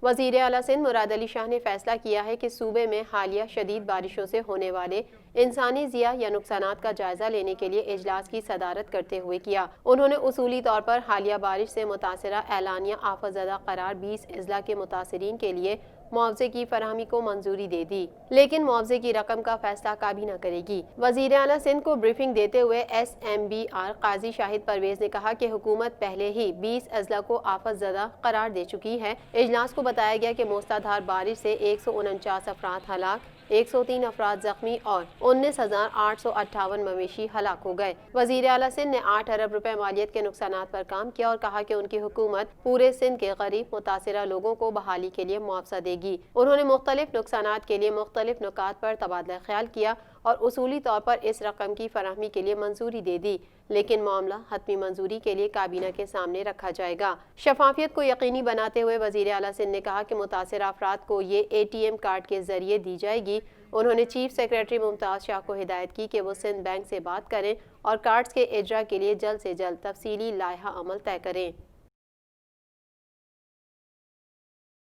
وزیر اعلیٰ سندھ مراد علی شاہ نے فیصلہ کیا ہے کہ صوبے میں حالیہ شدید بارشوں سے ہونے والے انسانی ضیاع یا نقصانات کا جائزہ لینے کے لیے اجلاس کی صدارت کرتے ہوئے کیا۔ انہوں نے اصولی طور پر حالیہ بارش سے متاثرہ اعلانیہ آفت زدہ قرار 20 اضلاع کے متاثرین کے لیے معاوضے کی فراہمی کو منظوری دے دی، لیکن معاوضے کی رقم کا فیصلہ کابینہ کرے گی۔ وزیر اعلیٰ سندھ کو بریفنگ دیتے ہوئے ایس ایم بی آر قاضی شاہد پرویز نے کہا کہ حکومت پہلے ہی 20 اضلاع کو آفت زدہ قرار دے چکی ہے۔ اجلاس کو بتایا گیا کہ موسلادھار بارش سے 149 افراد ہلاک، 103 افراد زخمی اور 19,858 مویشی ہلاک ہو گئے۔ وزیر اعلیٰ سندھ نے 8 ارب روپے مالیت کے نقصانات پر کام کیا اور کہا کہ ان کی حکومت پورے سندھ کے غریب متاثرہ لوگوں کو بحالی کے لیے معاوضہ دے گی۔ انہوں نے مختلف نقصانات کے لیے مختلف نکات پر تبادلہ خیال کیا اور اصولی طور پر اس رقم کی فراہمی کے لیے منظوری دے دی، لیکن معاملہ حتمی منظوری کے لیے کابینہ کے سامنے رکھا جائے گا۔ شفافیت کو یقینی بناتے ہوئے وزیر اعلیٰ سندھ نے کہا کہ متاثرہ افراد کو یہ ATM کارڈ کے ذریعے دی جائے گی۔ انہوں نے چیف سیکریٹری ممتاز شاہ کو ہدایت کی کہ وہ سندھ بینک سے بات کریں اور کارڈز کے اجرا کے لیے جلد سے جلد تفصیلی لائحہ عمل طے کریں۔